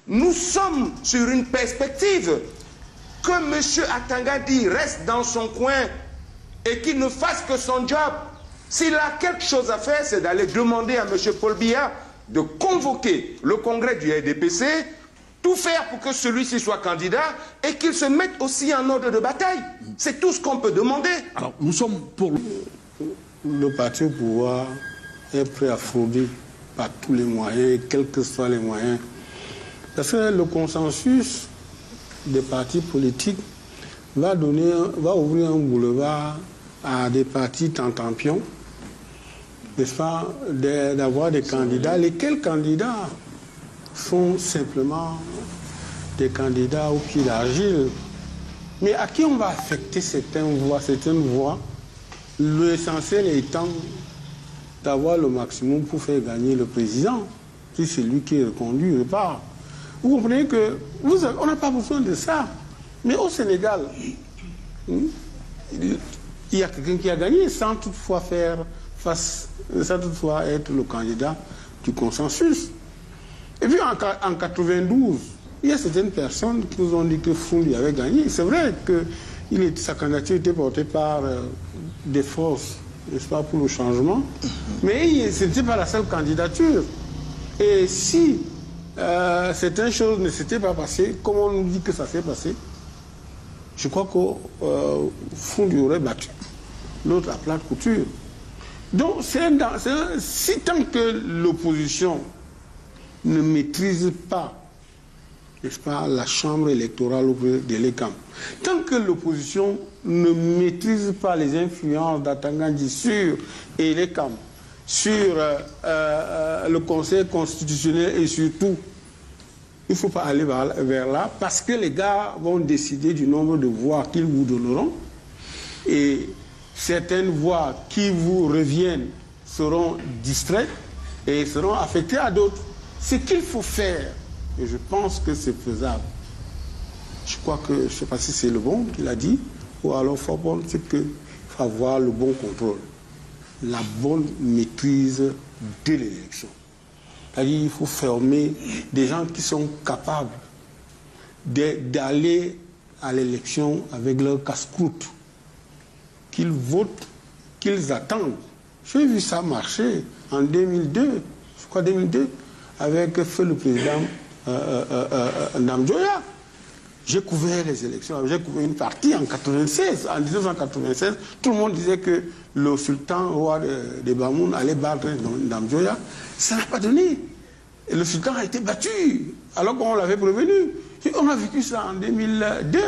nous sommes sur une perspective que M. Atangadi reste dans son coin et qu'il ne fasse que son job. S'il a quelque chose à faire, c'est d'aller demander à M. Paul Biya de convoquer le congrès du RDPC, tout faire pour que celui-ci soit candidat et qu'il se mette aussi en ordre de bataille. C'est tout ce qu'on peut demander. Alors, nous sommes pour... Le parti au pouvoir est prêt à frauder par tous les moyens, quels que soient les moyens. Parce que le consensus des partis politiques va ouvrir un boulevard à des partis tentampions, n'est-ce pas, d'avoir des candidats. Lesquels candidats sont simplement des candidats au pied d'argile. Mais à qui on va affecter certaines voix, l'essentiel étant d'avoir le maximum pour faire gagner le président, si c'est lui qui est reconduit, repart. Vous comprenez que on n'a pas besoin de ça. Mais au Sénégal, il y a quelqu'un qui a gagné sans toutefois sans toutefois être le candidat du consensus. Et puis en 92, il y a certaines personnes qui nous ont dit que Foundi avait gagné. C'est vrai que sa candidature était portée par des forces, n'est-ce pas, pour le changement. Mais ce n'était pas la seule candidature. Et si certaines choses ne s'étaient pas passées, comme on nous dit que ça s'est passé, je crois que Foundi aurait battu l'autre à plate couture. Donc, si tant que l'opposition ne maîtrise pas, n'est-ce pas, la chambre électorale de l'ECAM, tant que l'opposition ne maîtrise pas les influences d'Atangadi sur l'ECAM, sur le Conseil constitutionnel et surtout, il ne faut pas aller vers là parce que les gars vont décider du nombre de voix qu'ils vous donneront et certaines voix qui vous reviennent seront distraites et seront affectées à d'autres. Ce qu'il faut faire, et je pense que c'est faisable, je crois que, je ne sais pas si c'est le bon qu'il a dit, ou alors Fabon, c'est qu'il faut avoir le bon contrôle, la bonne maîtrise de l'élection. C'est-à-dire qu'il faut former des gens qui sont capables d'aller à l'élection avec leur casse-croûte, qu'ils votent, qu'ils attendent. J'ai vu ça marcher en 2002, je crois 2002, avec feu le président Ndamjoya. J'ai couvert les élections, j'ai couvert une partie en 96. En 1996, tout le monde disait que le sultan roi de Bamoun allait battre Ndamjoya. Ça n'a pas donné. Et le sultan a été battu, alors qu'on l'avait prévenu. On a vécu ça en 2002.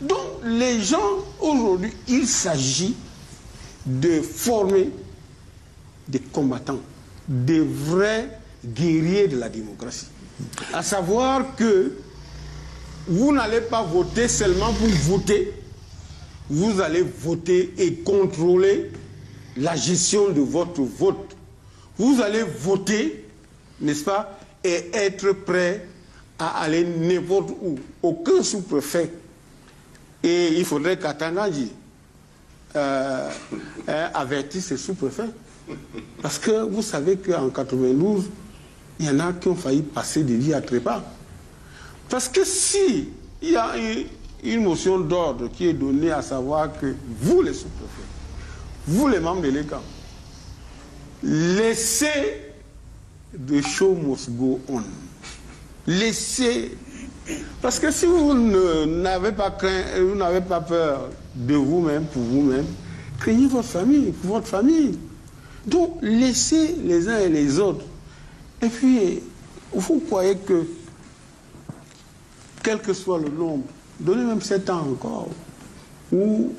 Donc, les gens, aujourd'hui, il s'agit de former des combattants, des vrais guerriers de la démocratie. À savoir que vous n'allez pas voter seulement pour voter, vous allez voter et contrôler la gestion de votre vote. Vous allez voter, n'est-ce pas, et être prêt à aller n'importe où. Aucun sous-préfet. Et il faudrait qu'Atangadi avertisse ses sous-préfets. Parce que vous savez qu'en 92, il y en a qui ont failli passer des vies à trépas. Parce que si il y a une motion d'ordre qui est donnée à savoir que vous, les sous-préfets, vous, les membres de l'ECAM, laissez the show must go on. Laissez. Parce que si vous n'avez pas craint, vous n'avez pas peur de vous-même, pour vous-même, craignez votre famille, pour votre famille. Donc, laissez les uns et les autres. Et puis, vous croyez que, quel que soit le nombre, donnez même 7 ans encore, ou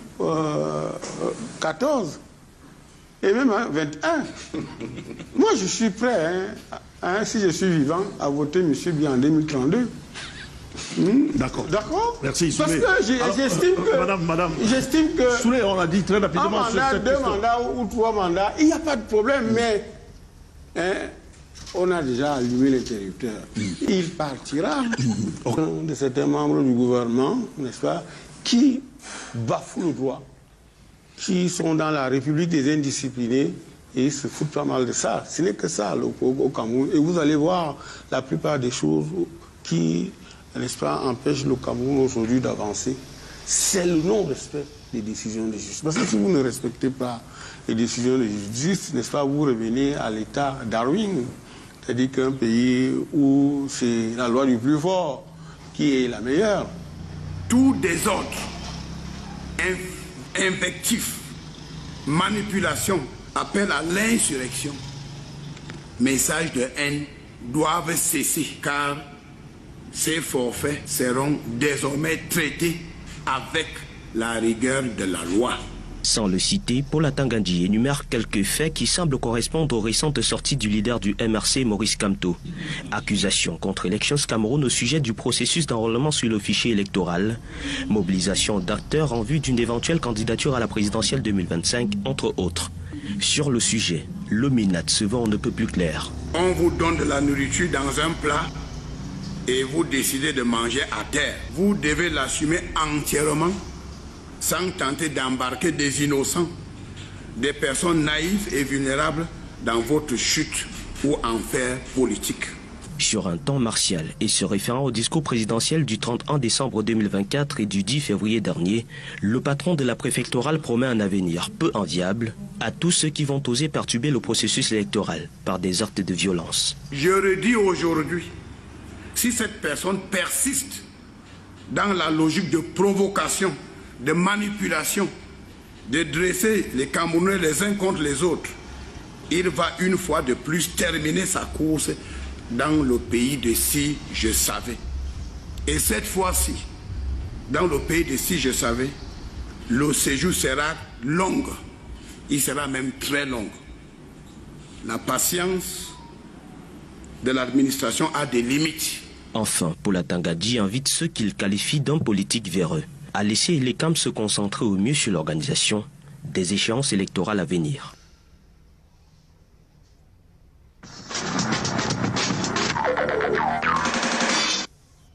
14, et même 21. Moi, je suis prêt, si je suis vivant, à voter M. Biya en 2032. D'accord. D'accord. Merci, Soulé. Parce que j'estime que... Madame. J'estime que... Soulé, on l'a dit très rapidement. Un mandat, 2 mandats ou 3 mandats, il n'y a pas de problème, mais... on a déjà allumé l'interrupteur. Il partira de certains membres du gouvernement, n'est-ce pas, qui bafouent le droit, qui sont dans la République des indisciplinés et ils se foutent pas mal de ça. Ce n'est que ça au Cameroun. Et vous allez voir la plupart des choses qui, n'est-ce pas, empêche le Cameroun aujourd'hui d'avancer, c'est le non-respect des décisions de justice. Parce que si vous ne respectez pas les décisions de justice, n'est-ce pas, vous revenez à l'état Darwin, c'est-à-dire qu'un pays où c'est la loi du plus fort qui est la meilleure. Tout désordre, invectif, manipulation, appel à l'insurrection, messages de haine doivent cesser car ces forfaits seront désormais traités avec la rigueur de la loi. Sans le citer, Paul Atanga-Nji énumère quelques faits qui semblent correspondre aux récentes sorties du leader du MRC, Maurice Kamto. Accusations contre Elections Cameroun au sujet du processus d'enrôlement sur le fichier électoral. Mobilisation d'acteurs en vue d'une éventuelle candidature à la présidentielle 2025, entre autres. Sur le sujet, le MINAT se voit on ne peut plus clair. On vous donne de la nourriture dans un plat et vous décidez de manger à terre. Vous devez l'assumer entièrement sans tenter d'embarquer des innocents, des personnes naïves et vulnérables dans votre chute ou enfer politique. Sur un ton martial et se référant au discours présidentiel du 31 décembre 2024 et du 10 février dernier, le patron de la préfectorale promet un avenir peu enviable à tous ceux qui vont oser perturber le processus électoral par des actes de violence. Je redis aujourd'hui, si cette personne persiste dans la logique de provocation, de manipulation, de dresser les Camerounais les uns contre les autres, il va une fois de plus terminer sa course dans le pays de si je savais. Et cette fois-ci, dans le pays de si je savais, le séjour sera long. Il sera même très long. La patience de l'administration a des limites. Enfin, Paul Atanga-Nji invite ceux qu'il qualifie d'hommes politiques véreux à laisser les CAM se concentrer au mieux sur l'organisation des échéances électorales à venir.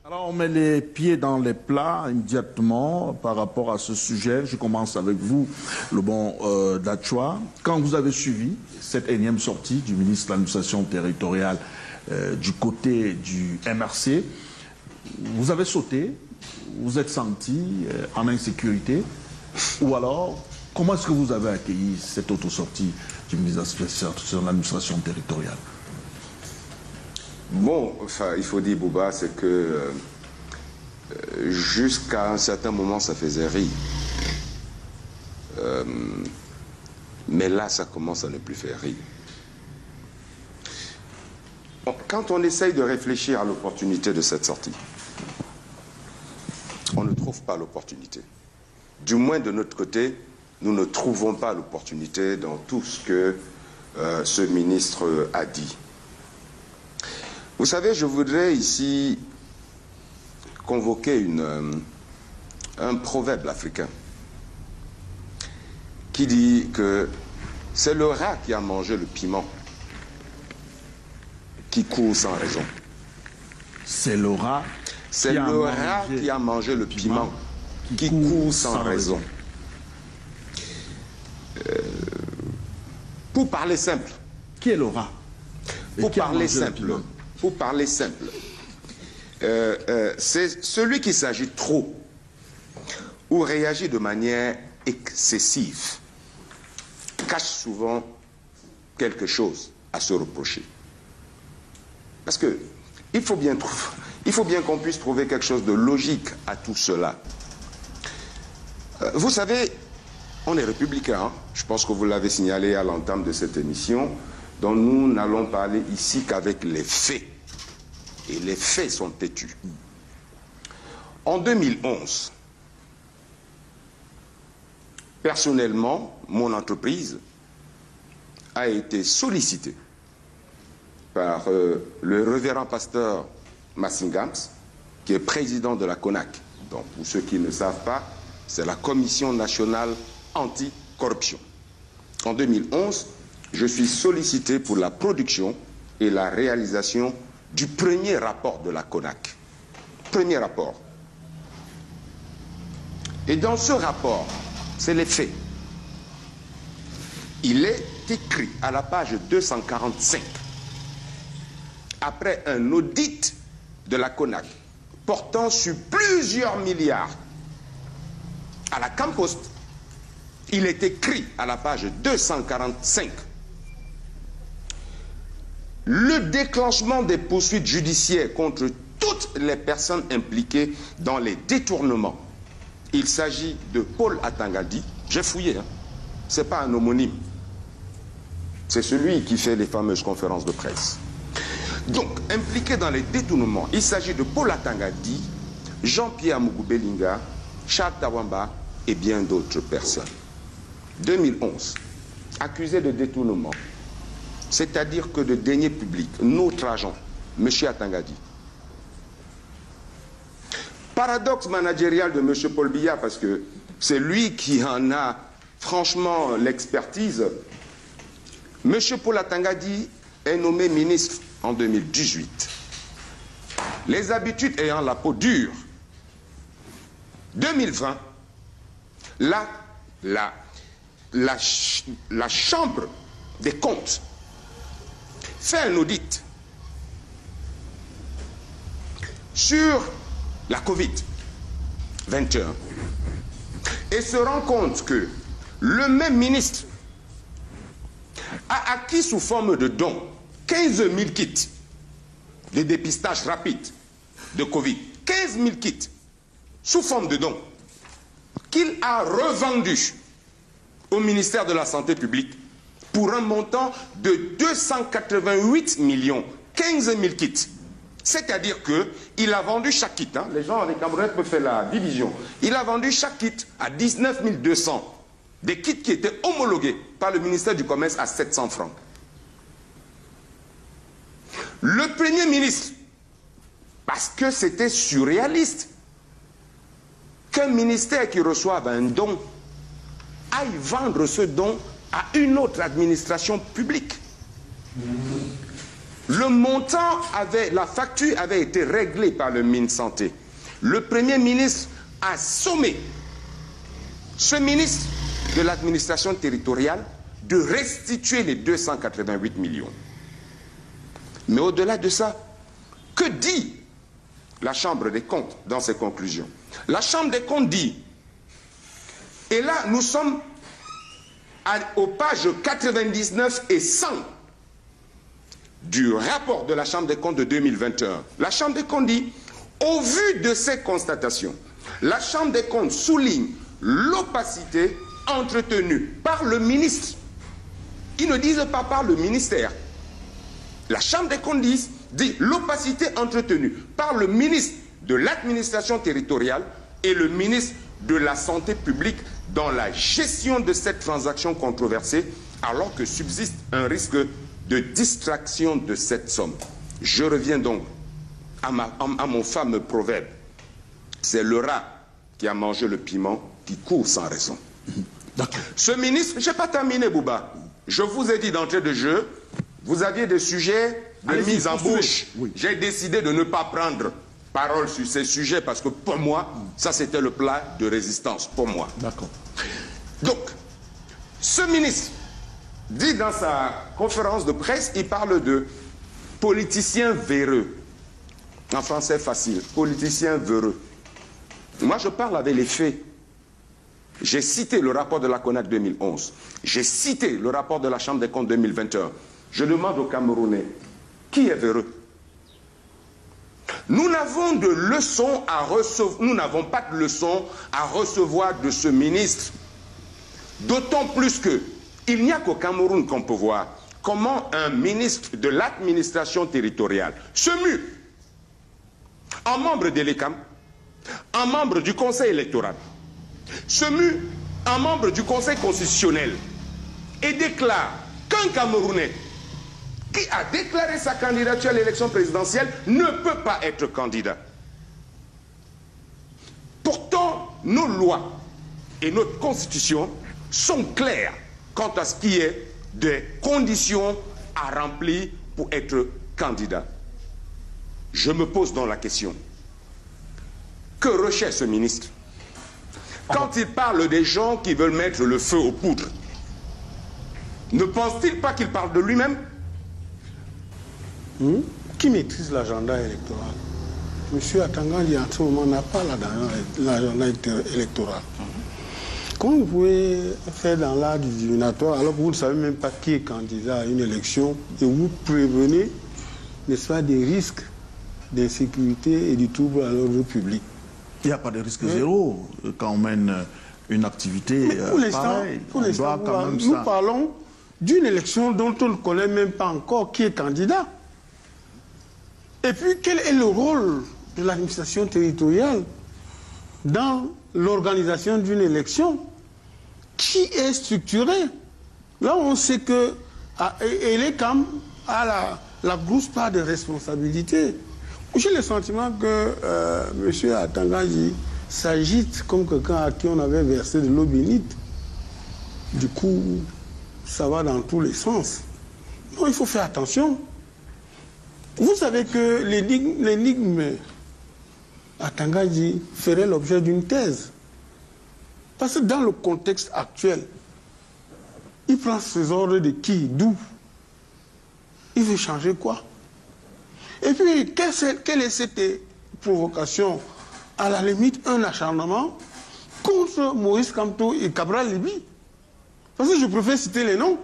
Alors on met les pieds dans les plats immédiatement par rapport à ce sujet. Je commence avec vous, le bon Dachwa. Quand vous avez suivi cette énième sortie du ministre de l'administration territoriale du côté du MRC, vous avez sauté, vous êtes senti en insécurité, ou alors comment est-ce que vous avez accueilli cette auto-sortie du ministre de l'administration territoriale? Bon, enfin, il faut dire, Bouba, c'est que jusqu'à un certain moment, ça faisait rire. Mais là, ça commence à ne plus faire rire. Bon, quand on essaye de réfléchir à l'opportunité de cette sortie, on ne trouve pas l'opportunité. Du moins, de notre côté, nous ne trouvons pas l'opportunité dans tout ce que ce ministre a dit. Vous savez, je voudrais ici convoquer un proverbe africain qui dit que c'est le rat qui a mangé le piment qui court sans raison. C'est le rat. C'est le rat qui a mangé le piment qui court sans raison. Pour parler simple. Qui est le rat? Pour parler simple. Pour parler simple. C'est celui qui s'agit trop ou réagit de manière excessive, cache souvent quelque chose à se reprocher. Parce que il faut bien qu'on puisse trouver quelque chose de logique à tout cela. Vous savez, on est républicain, hein? Je pense que vous l'avez signalé à l'entame de cette émission, dont nous n'allons parler ici qu'avec les faits. Et les faits sont têtus. En 2011, personnellement, mon entreprise a été sollicitée par le révérend pasteur Massingams, qui est président de la CONAC. Donc, pour ceux qui ne savent pas, c'est la Commission nationale anticorruption. En 2011, je suis sollicité pour la production et la réalisation du premier rapport de la CONAC. Premier rapport. Et dans ce rapport, c'est les faits. Il est écrit à la page 245, après un audit de la CONAC portant sur plusieurs milliards à la Campost, il est écrit à la page 245 le déclenchement des poursuites judiciaires contre toutes les personnes impliquées dans les détournements. Il s'agit de Paul Atangadi. J'ai fouillé, hein. Ce n'est pas un homonyme. C'est celui qui fait les fameuses conférences de presse. Donc, impliqué dans les détournements, il s'agit de Paul Atangadi, Jean-Pierre Mugubelinga, Charles Tawamba et bien d'autres personnes. 2011, accusé de détournement, c'est-à-dire que de deniers publics, notre agent, M. Atangadi. Paradoxe managérial de M. Paul Biya, parce que c'est lui qui en a franchement l'expertise. M. Paul Atangadi est nommé ministre en 2018. Les habitudes ayant la peau dure, 2020, la Chambre des comptes fait un audit sur la Covid-21 et se rend compte que le même ministre a acquis sous forme de dons 15 000 kits de dépistage rapide de Covid. 15 000 kits sous forme de dons qu'il a revendus au ministère de la Santé publique pour un montant de 288 millions, 15 000 kits. C'est-à-dire qu'il a vendu chaque kit, hein, les gens avec Camerounais peuvent faire la division, il a vendu chaque kit à 19 200, des kits qui étaient homologués par le ministère du Commerce à 700 francs. Le Premier ministre, parce que c'était surréaliste, qu'un ministère qui reçoive un don aille vendre ce don à une autre administration publique. Le montant la facture avait été réglée par le MinSanté. Le Premier ministre a sommé ce ministre de l'administration territoriale de restituer les 288 millions. Mais au-delà de ça, que dit la Chambre des comptes dans ses conclusions? La Chambre des comptes dit, et là nous sommes aux pages 99 et 100 du rapport de la Chambre des comptes de 2021. La Chambre des comptes dit, au vu de ces constatations, la Chambre des comptes souligne l'opacité entretenue par le ministre. Ils ne disent pas par le ministère. La Chambre des comptes dit l'opacité entretenue par le ministre de l'administration territoriale et le ministre de la santé publique dans la gestion de cette transaction controversée, alors que subsiste un risque de distraction de cette somme. Je reviens donc à mon fameux proverbe. C'est le rat qui a mangé le piment qui court sans raison. Ce ministre, je n'ai pas terminé, Bouba. Je vous ai dit d'entrée de jeu, vous aviez des sujets de mise en bouche. Oui. J'ai décidé de ne pas prendre parole sur ces sujets parce que pour moi, ça c'était le plat de résistance, pour moi. D'accord. Donc, ce ministre dit dans sa conférence de presse, il parle de politicien véreux. En français facile, politicien véreux. Moi, je parle avec les faits. J'ai cité le rapport de la CONAC 2011. J'ai cité le rapport de la Chambre des comptes 2021. Je demande aux Camerounais, qui est véreux? Nous n'avons de leçons à recevoir, nous n'avons pas de leçons à recevoir de ce ministre. D'autant plus que il n'y a qu'au Cameroun qu'on peut voir comment un ministre de l'administration territoriale se mue en membre de l'ECAM, en membre du Conseil électoral, se mue en membre du Conseil constitutionnel et déclare qu'un Camerounais qui a déclaré sa candidature à l'élection présidentielle ne peut pas être candidat. Pourtant, nos lois et notre constitution sont claires quant à ce qui est des conditions à remplir pour être candidat. Je me pose donc la question. Que recherche ce ministre? Quand il parle des gens qui veulent mettre le feu aux poudres, ne pense-t-il pas qu'il parle de lui-même? Qui maîtrise l'agenda électoral? M. Atangandi, en ce moment, n'a pas l'agenda électoral. Comment vous pouvez faire dans l'art du divinatoire alors que vous ne savez même pas qui est candidat à une élection et vous prévenez, n'est-ce pas, des risques d'insécurité et du trouble à l'ordre public? Il n'y a pas de risque zéro quand on mène une activité pareille. Pour l'instant, nous parlons d'une élection dont on ne connaît même pas encore qui est candidat. Et puis, quel est le rôle de l'administration territoriale dans l'organisation d'une élection? Qui est structurée? Là, on sait que les CAM a la grosse part de responsabilité. J'ai le sentiment que M. Atangandi s'agite comme quelqu'un à qui on avait versé de l'eau bénite. Du coup, ça va dans tous les sens. Non, il faut faire attention. Vous savez que l'énigme Atangandi ferait l'objet d'une thèse. Parce que dans le contexte actuel, il prend ses ordres de qui, d'où? Il veut changer quoi? Et puis, quelle est cette provocation? À la limite, un acharnement contre Maurice Kamto et Cabral Libye. Parce que je préfère citer les noms.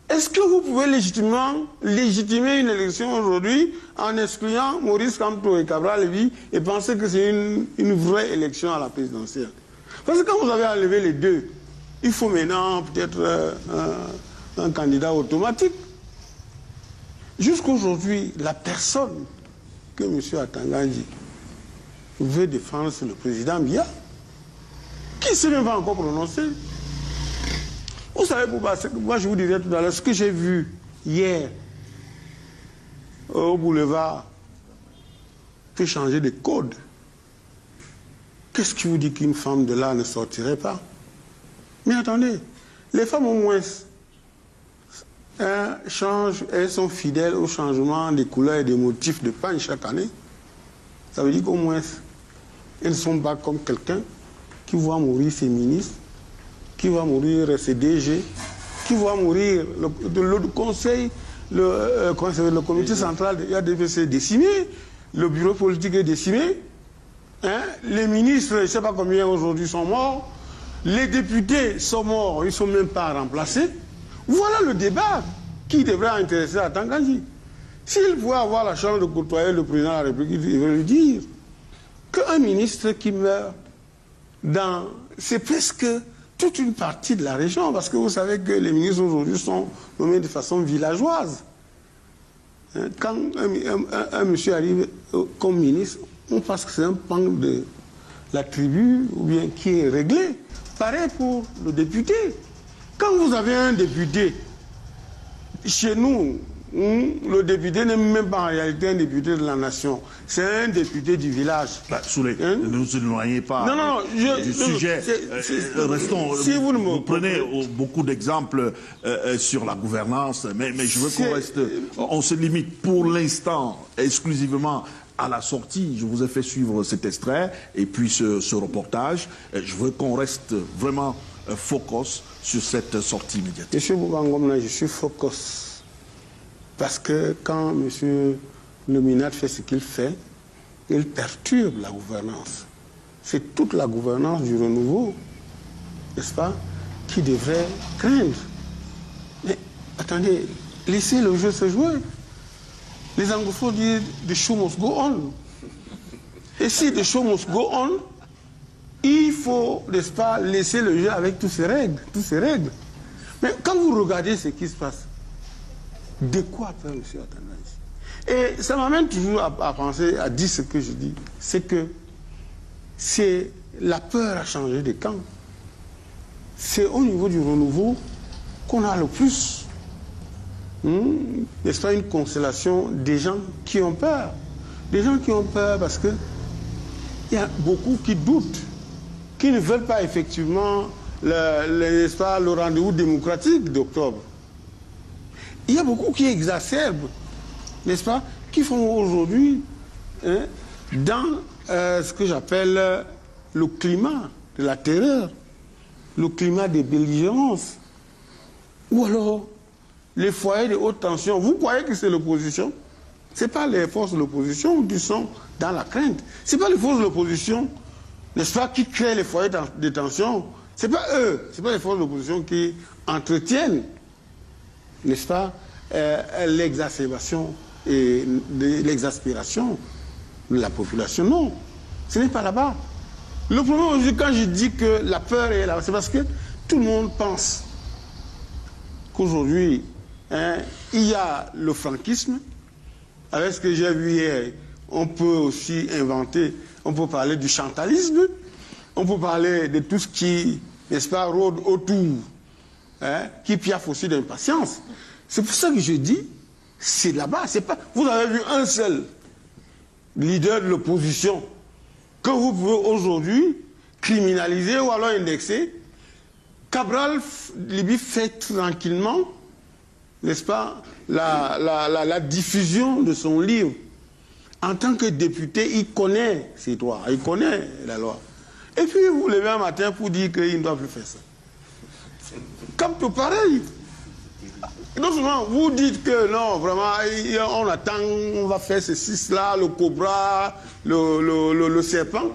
Est-ce que vous pouvez légitimer une élection aujourd'hui en excluant Maurice Kamto et Cabral Libye et penser que c'est une vraie élection à la présidentielle? Parce que quand vous avez enlevé les deux, il faut maintenant peut-être un candidat automatique. Jusqu'aujourd'hui, la personne que M. Atangandi veut défendre, c'est le président Biya, qui ne s'est même pas encore prononcé. Vous savez pourquoi? Moi, je vous disais tout à l'heure, ce que j'ai vu hier au boulevard peut changer de code. Qu'est-ce qui vous dit qu'une femme de là ne sortirait pas? Mais attendez, les femmes au moins changent, elles sont fidèles au changement des couleurs et des motifs de pagne chaque année. Ça veut dire qu'au moins, elles ne sont pas comme quelqu'un qui voit mourir ses ministres, qui va mourir ses DG, qui va mourir le conseil, le comité central de l'ADVC décimé, le bureau politique est décimé, hein, les ministres, je ne sais pas combien aujourd'hui sont morts, les députés sont morts, ils ne sont même pas remplacés. Voilà le débat qui devrait intéresser Atangandi. S'il pouvait avoir la chance de côtoyer le président de la République, il devrait lui dire qu'un ministre qui meurt c'est presque toute une partie de la région, parce que vous savez que les ministres aujourd'hui sont nommés de façon villageoise. Quand un monsieur arrive comme ministre, on pense que c'est un pan de la tribu, ou bien qui est réglé. Pareil pour le député. Quand vous avez un député, chez nous, le député n'est même pas en réalité un député de la nation. C'est un député du village. Souley, ne vous éloignez pas du sujet. Restons. Si vous prenez beaucoup d'exemples sur la gouvernance, mais je veux qu'on reste. On se limite pour l'instant exclusivement à la sortie. Je vous ai fait suivre cet extrait et puis ce reportage. Je veux qu'on reste vraiment focus sur cette sortie médiatique. Monsieur Boubangomna, je suis focus. Parce que quand M. Leminat fait ce qu'il fait, il perturbe la gouvernance. C'est toute la gouvernance du renouveau, n'est-ce pas, qui devrait craindre. Mais attendez, laissez le jeu se jouer. Les anglophones disent « the show must go on ». Et si the show must go on, il faut, n'est-ce pas, laisser le jeu avec toutes ces règles. Mais quand vous regardez ce qui se passe, de quoi peur M. Atangandi? Et ça m'amène toujours à penser, à dire ce que je dis, c'est que c'est la peur à changer de camp. C'est au niveau du renouveau qu'on a le plus, n'est-ce pas, une constellation des gens qui ont peur. Des gens qui ont peur parce que il y a beaucoup qui doutent, qui ne veulent pas effectivement le rendez-vous démocratique d'octobre. Il y a beaucoup qui exacerbent, n'est-ce pas, qui font aujourd'hui, dans ce que j'appelle le climat de la terreur, le climat des belligérances, ou alors les foyers de haute tension. Vous croyez que c'est l'opposition? Ce n'est pas les forces de l'opposition qui sont dans la crainte. Ce n'est pas les forces de l'opposition, n'est-ce pas, qui créent les foyers de tension. Ce n'est pas eux, ce n'est pas les forces de l'opposition qui entretiennent, n'est-ce pas, l'exacerbation et l'exaspération de la population. Non, ce n'est pas là-bas. Le problème aujourd'hui, quand je dis que la peur est là, c'est parce que tout le monde pense qu'aujourd'hui, il y a le franquisme. Avec ce que j'ai vu hier, on peut aussi inventer, on peut parler du chantalisme, on peut parler de tout ce qui, n'est-ce pas, rôde autour, qui piaffe aussi d'impatience. C'est pour ça que je dis, c'est là-bas, c'est pas... Vous avez vu un seul leader de l'opposition que vous pouvez aujourd'hui criminaliser ou alors indexer. Cabral Libye fait tranquillement, n'est-ce pas, la diffusion de son livre. En tant que député, il connaît ses droits, il connaît la loi. Et puis vous vous levez un matin pour dire qu'il ne doit plus faire ça. Comme tout pareil. Non seulement vous dites que non, vraiment, on attend, on va faire ceci, cela, le cobra, le serpent.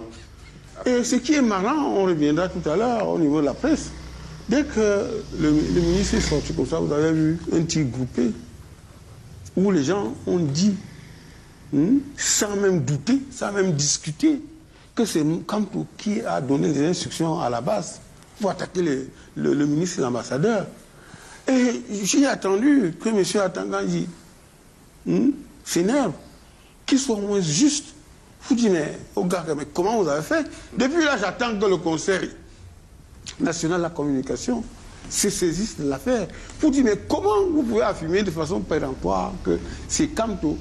Et ce qui est marrant, on reviendra tout à l'heure au niveau de la presse. Dès que le ministre est sorti comme ça, vous avez vu un tir groupé où les gens ont dit, sans même douter, sans même discuter, que c'est Kamto qui a donné les instructions à la base pour attaquer le ministre et l'ambassadeur. Et j'ai attendu que M. Atangandji s'énerve, qu'il soit moins juste. Je vous dis, mais comment vous avez fait? Depuis là, j'attends que le Conseil national de la communication se saisisse de l'affaire. Pour dire, mais comment vous pouvez affirmer de façon péremptoire que c'est Kamto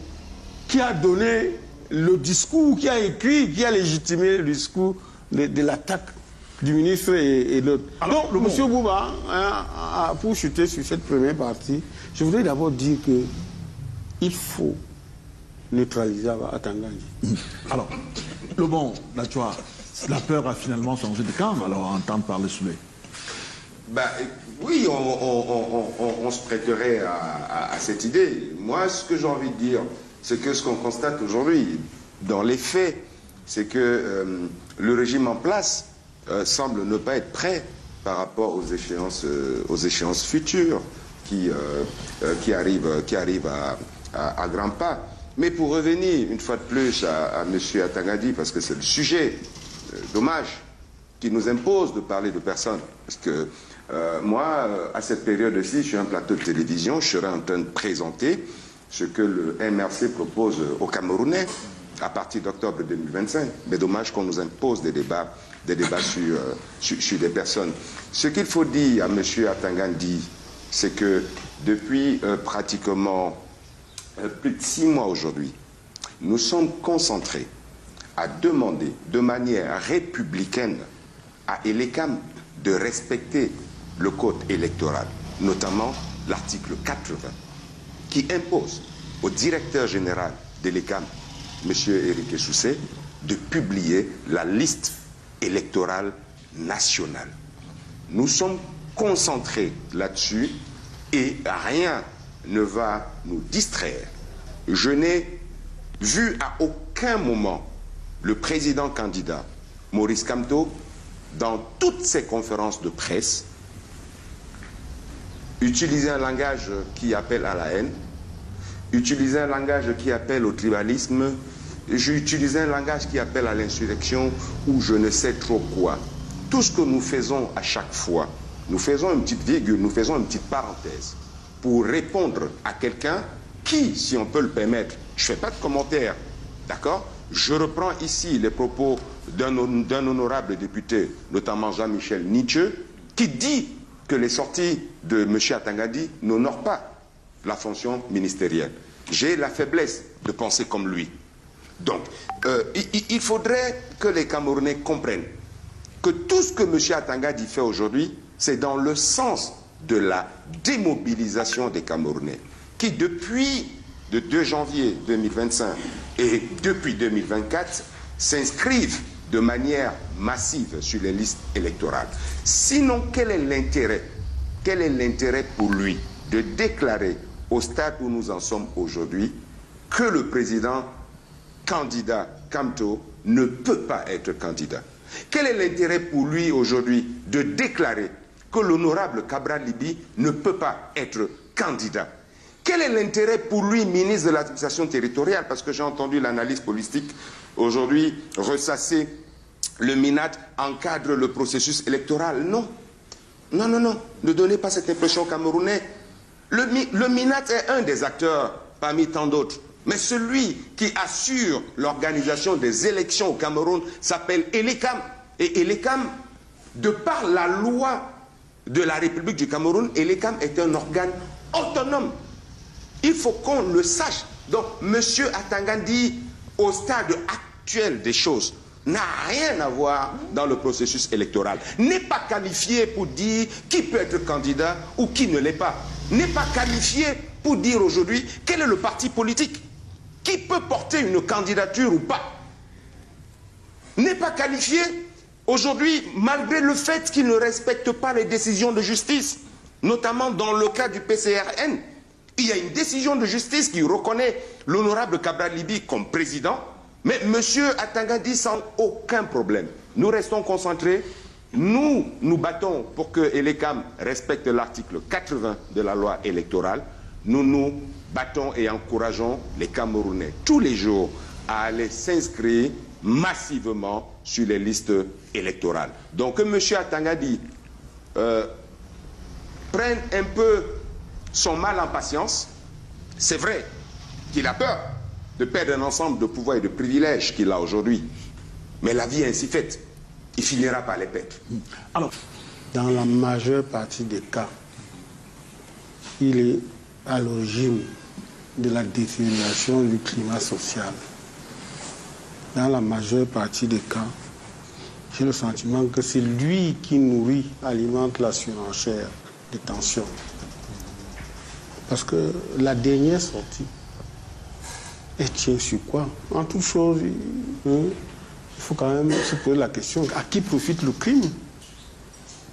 qui a donné le discours, qui a écrit, qui a légitimé le discours de l'attaque du ministre et d'autres. Donc, M. Bouba, pour chuter sur cette première partie, je voudrais d'abord dire qu'il faut neutraliser Atangandji. Alors, le bon, là, tu vois, la peur a finalement changé de camp, alors à entendre parler Souley. Ben, oui, on se prêterait à cette idée. Moi, ce que j'ai envie de dire, c'est que ce qu'on constate aujourd'hui, dans les faits, c'est que le régime en place semble ne pas être prêt par rapport aux échéances futures qui arrivent à grands pas. Mais pour revenir une fois de plus à M. Atangandji, parce que c'est le sujet, dommage, qui nous impose de parler de personnes. Parce que moi, à cette période-ci, je suis un plateau de télévision, je serai en train de présenter ce que le MRC propose aux Camerounais à partir d'octobre 2025. Mais dommage qu'on nous impose des débats sur des personnes. Ce qu'il faut dire à M. Atangandji, c'est que depuis pratiquement plus de 6 mois aujourd'hui, nous sommes concentrés à demander de manière républicaine à Elecam de respecter le code électoral, notamment l'article 80, qui impose au directeur général d'Elecam, M. Éric Soussé, de publier la liste électorale nationale. Nous sommes concentrés là-dessus et rien ne va nous distraire. Je n'ai vu à aucun moment le président candidat Maurice Kamto, dans toutes ses conférences de presse, utiliser un langage qui appelle à la haine, utiliser un langage qui appelle au tribalisme, utiliser un langage qui appelle à l'insurrection ou je ne sais trop quoi. Tout ce que nous faisons à chaque fois, nous faisons une petite virgule, nous faisons une petite parenthèse pour répondre à quelqu'un qui, si on peut le permettre, je ne fais pas de commentaire, d'accord? Je reprends ici les propos d'un honorable député, notamment Jean-Michel Nietzsche, qui dit que les sorties de M. Atangandji n'honorent pas la fonction ministérielle. J'ai la faiblesse de penser comme lui. Donc, il faudrait que les Camerounais comprennent que tout ce que M. Atangandji fait aujourd'hui, c'est dans le sens de la démobilisation des Camerounais, qui depuis le 2 janvier 2025 et depuis 2024 s'inscrivent de manière massive sur les listes électorales. Sinon, quel est l'intérêt? Quel est l'intérêt pour lui de déclarer au stade où nous en sommes aujourd'hui que le président candidat Kamto ne peut pas être candidat. Quel est l'intérêt pour lui aujourd'hui de déclarer que l'honorable Cabral Libye ne peut pas être candidat? Quel est l'intérêt pour lui, ministre de l'administration territoriale? Parce que j'ai entendu l'analyse politique aujourd'hui ressasser le MINAT encadre le processus électoral. Non. Non, non, non. Ne donnez pas cette impression aux Camerounais. Le MINAT est un des acteurs parmi tant d'autres. Mais celui qui assure l'organisation des élections au Cameroun s'appelle Elekam. Et Elekam, de par la loi de la République du Cameroun, Elekam est un organe autonome. Il faut qu'on le sache. Donc, M. Atangandi, au stade actuel des choses, n'a rien à voir dans le processus électoral. N'est pas qualifié pour dire qui peut être candidat ou qui ne l'est pas. N'est pas qualifié pour dire aujourd'hui quel est le parti politique, qui peut porter une candidature ou pas. N'est pas qualifié aujourd'hui, malgré le fait qu'il ne respecte pas les décisions de justice, notamment dans le cas du PCRN. Il y a une décision de justice qui reconnaît l'honorable Cabral Libye comme président, mais M. Atangandi sans aucun problème. Nous restons concentrés, nous nous battons pour que Elekam respecte l'article 80 de la loi électorale. Nous nous battons et encourageons les Camerounais tous les jours à aller s'inscrire massivement sur les listes électorales. Donc que M. Atangandi prenne un peu son mal en patience. C'est vrai qu'il a peur de perdre un ensemble de pouvoirs et de privilèges qu'il a aujourd'hui. Mais la vie est ainsi faite. Il finira par les perdre. Alors, dans la majeure partie des cas, il est à l'origine de la détérioration du climat social. Dans la majeure partie des cas, j'ai le sentiment que c'est lui qui nourrit, alimente la surenchère des tensions. Parce que la dernière sortie, elle tient sur quoi? En toute chose, il faut quand même se poser la question, à qui profite le crime?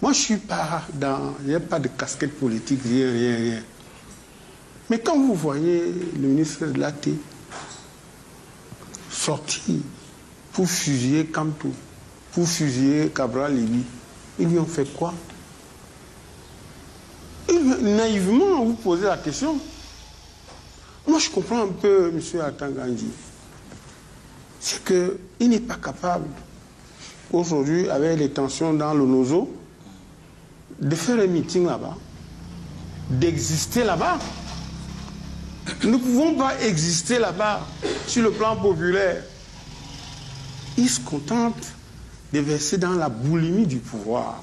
Moi, je ne suis pas dans... Il n'y a pas de casquette politique, rien. Mais quand vous voyez le ministre de l'AT sortir pour fusiller Kamto, pour fusiller Cabral Libye, ils lui ont fait quoi? Naïvement, vous posez la question. Moi, je comprends un peu M. Atangandi. C'est qu'il n'est pas capable, aujourd'hui, avec les tensions dans le Nozo, de faire un meeting là-bas, d'exister là-bas. Nous ne pouvons pas exister là-bas sur le plan populaire. Il se contente de verser dans la boulimie du pouvoir.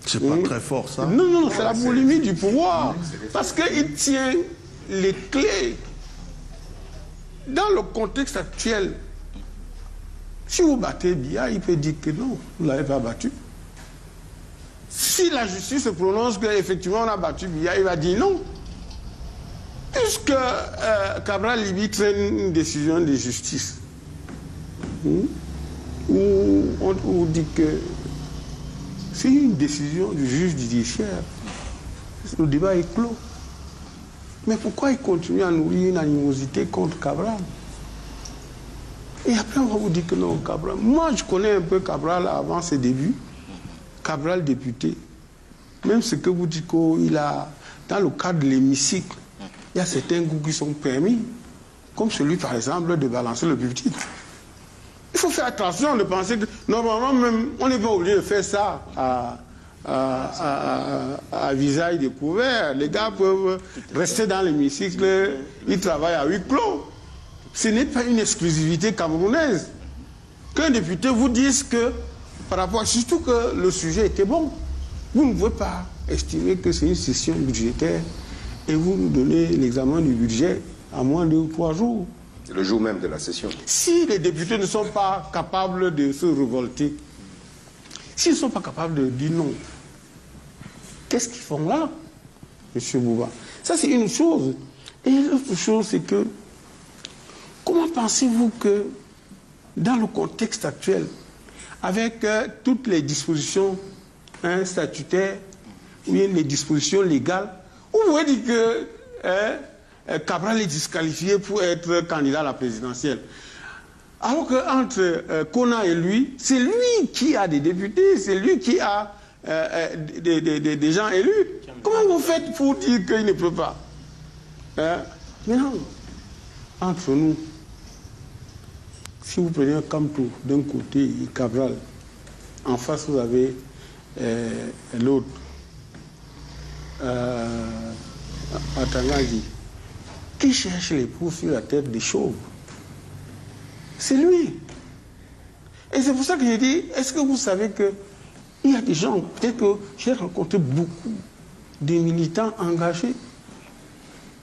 C'est pas très fort, ça? Non, c'est la boulimie du pouvoir. Parce qu'il tient les clés. Dans le contexte actuel, si vous battez Biya, il peut dire que non, vous ne l'avez pas battu. Si la justice se prononce qu'effectivement on a battu Biya, il va dire non. Puisque Cabral Libye traîne une décision de justice, où on dit que c'est une décision du juge judiciaire. Le débat est clos. Mais pourquoi il continue à nourrir une animosité contre Cabral? Et après, on va vous dire que non, Cabral. Moi, je connais un peu Cabral avant ses débuts. Cabral député. Même ce que vous dites qu'il a, dans le cadre de l'hémicycle, il y a certains goûts qui sont permis, comme celui, par exemple, de balancer le pupitre. Il faut faire attention de penser que, normalement, même, on n'est pas obligé de faire ça à visage découvert. Les gars peuvent rester dans l'hémicycle, ils travaillent à huis clos. Ce n'est pas une exclusivité camerounaise. Qu'un député vous dise que, par rapport, surtout que le sujet était bon, vous ne pouvez pas estimer que c'est une session budgétaire et vous nous donnez l'examen du budget à moins de 2 ou 3 jours. C'est le jour même de la session. Si les députés ne sont pas capables de se révolter, s'ils ne sont pas capables de dire non, qu'est-ce qu'ils font là, M. Bouba? Ça, c'est une chose. Et l'autre chose, c'est que, comment pensez-vous que, dans le contexte actuel, avec toutes les dispositions statutaires, ou bien les dispositions légales, vous pouvez dire que Cabral est disqualifié pour être candidat à la présidentielle. Alors qu'entre Kona et lui, c'est lui qui a des députés, c'est lui qui a des gens élus. Comment vous faites pour dire qu'il ne peut pas? Maintenant, entre nous, si vous prenez Kamto d'un côté et Cabral, en face vous avez l'autre, Atangaji, qui cherche les poux sur la tête des chauves. C'est lui. Et c'est pour ça que j'ai dit, est-ce que vous savez qu'il y a des gens, peut-être que j'ai rencontré beaucoup de militants engagés,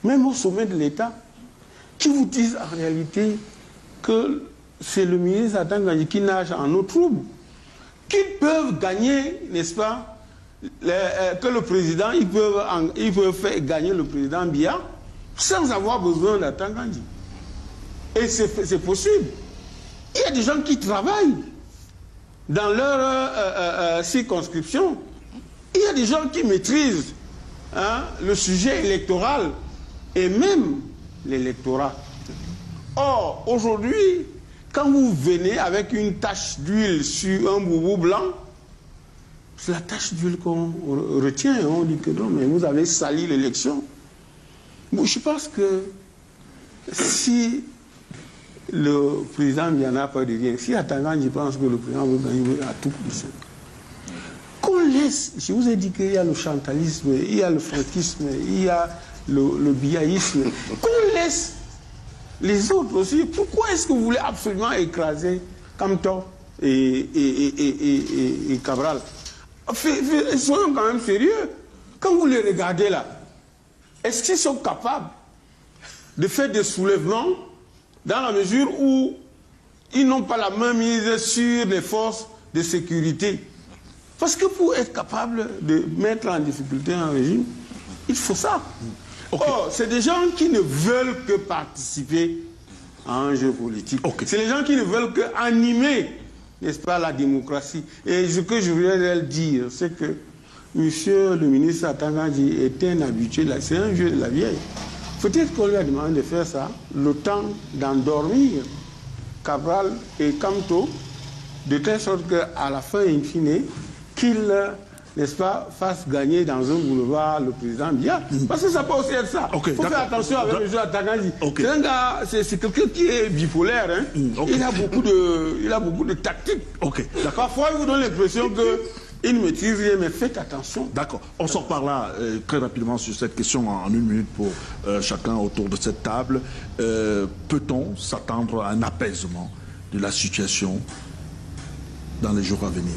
même au sommet de l'État, qui vous disent en réalité que c'est le ministre Atangaji qui nage en eau trouble, qu'ils peuvent gagner, n'est-ce pas, que le président, ils peuvent faire gagner le président Biya sans avoir besoin d'Atangaji. Et c'est possible. Il y a des gens qui travaillent dans leur circonscription. Il y a des gens qui maîtrisent le sujet électoral et même l'électorat. Or, aujourd'hui, quand vous venez avec une tache d'huile sur un boubou blanc, c'est la tache d'huile qu'on retient. On dit que non, mais vous avez sali l'élection. Bon, je pense que si le président n'y en a pas de rien, si Atangaji, je pense que le président veut gagner à tout prix, qu'on laisse, je vous ai dit qu'il y a le chantalisme, il y a le franquisme, il y a le biaïsme, qu'on laisse les autres aussi. Pourquoi est-ce que vous voulez absolument écraser Kamto et Cabral? Soyons quand même sérieux. Quand vous les regardez là, est-ce qu'ils sont capables de faire des soulèvements dans la mesure où ils n'ont pas la main mise sur les forces de sécurité? Parce que pour être capable de mettre en difficulté un régime, il faut ça. Okay. Or, c'est des gens qui ne veulent que participer à un jeu politique. Okay. C'est les gens qui ne veulent que animer, n'est-ce pas, la démocratie. Et ce que je voulais dire, c'est que monsieur le ministre Atangaji était un habitué, c'est un jeu de la vieille. Peut-être qu'on lui a demandé de faire ça, le temps d'endormir Cabral et Kamto, de telle sorte qu'à la fin, in fine, qu'il, n'est-ce pas, fasse gagner dans un boulevard le président Biya. Parce que ça peut aussi être ça. Il faut faire attention avec M. Atangaji. C'est un gars, c'est quelqu'un qui est bipolaire. Hein. Il a beaucoup de tactique. Parfois, il vous donne l'impression qu'il ne maîtrise rien, mais faites attention. D'accord. On sort par là très rapidement sur cette question en une minute pour chacun autour de cette table. Peut-on s'attendre à un apaisement de la situation dans les jours à venir?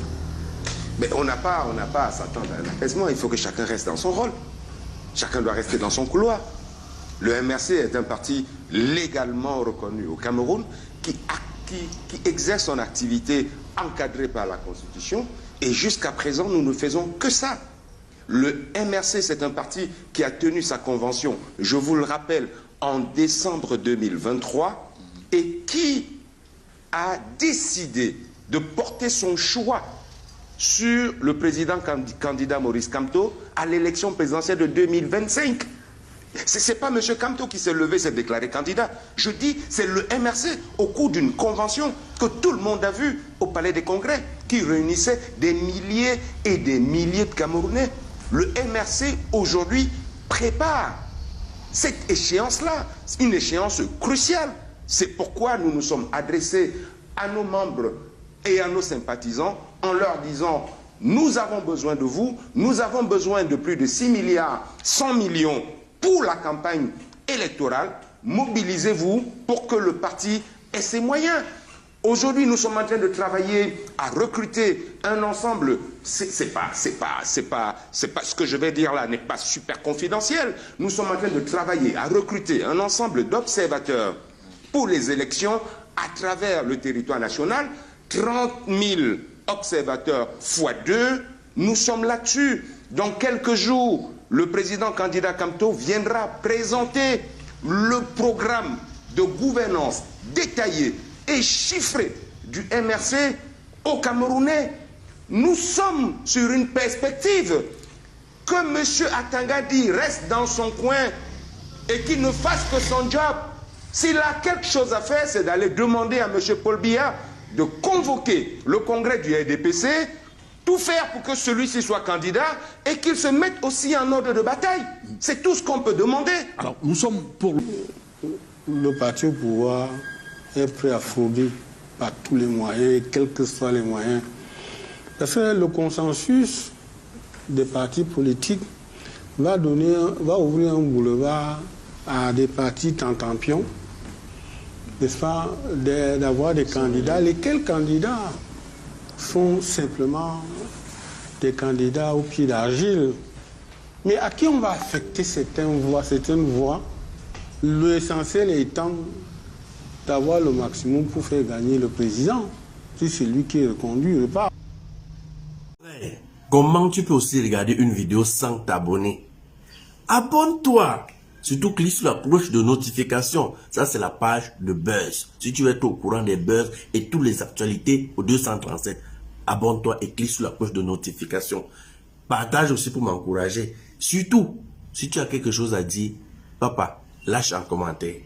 Mais on n'a pas à s'attendre à un apaisement. Il faut que chacun reste dans son rôle. Chacun doit rester dans son couloir. Le MRC est un parti légalement reconnu au Cameroun qui exerce son activité encadrée par la Constitution. Et jusqu'à présent, nous ne faisons que ça. Le MRC, c'est un parti qui a tenu sa convention, je vous le rappelle, en décembre 2023 et qui a décidé de porter son choix sur le président candidat Maurice Kamto à l'élection présidentielle de 2025. Ce n'est pas M. Kamto qui s'est levé, s'est déclaré candidat. Je dis, c'est le MRC au cours d'une convention que tout le monde a vue au Palais des Congrès, qui réunissait des milliers et des milliers de Camerounais. Le MRC, aujourd'hui, prépare cette échéance-là, une échéance cruciale. C'est pourquoi nous nous sommes adressés à nos membres et à nos sympathisants en leur disant, nous avons besoin de vous, nous avons besoin de plus de 6 milliards, 100 millions pour la campagne électorale, mobilisez-vous pour que le parti ait ses moyens. Aujourd'hui, nous sommes en train de travailler à recruter un ensemble. C'est pas ce que je vais dire là n'est pas super confidentiel. Nous sommes en train de travailler à recruter un ensemble d'observateurs pour les élections à travers le territoire national. 30 000 observateurs fois 2. Nous sommes là-dessus. Dans quelques jours, le président candidat Kamto viendra présenter le programme de gouvernance détaillé et chiffré du MRC aux Camerounais. Nous sommes sur une perspective que M. Atangaji reste dans son coin et qu'il ne fasse que son job. S'il a quelque chose à faire, c'est d'aller demander à M. Paul Biya de convoquer le congrès du RDPC, tout faire pour que celui-ci soit candidat et qu'il se mette aussi en ordre de bataille. C'est tout ce qu'on peut demander. Alors, nous sommes pour... Le parti au pouvoir est prêt à frauder par tous les moyens, quels que soient les moyens. Parce que le consensus des partis politiques va ouvrir un boulevard à des partis tentampions, n'est-ce pas, d'avoir des candidats. Lesquels candidats sont simplement des candidats au pied d'argile. Mais à qui on va affecter certaines voix, l'essentiel étant d'avoir le maximum pour faire gagner le président. Si c'est lui qui reconduit, repart. Comment tu peux aussi regarder une vidéo sans t'abonner? Abonne-toi! Surtout clique sur la cloche de notification. Ça, c'est la page de Buzz. Si tu veux être au courant des buzz et toutes les actualités au 237, abonne-toi et clique sur la cloche de notification. Partage aussi pour m'encourager. Surtout, si tu as quelque chose à dire, papa, lâche un commentaire.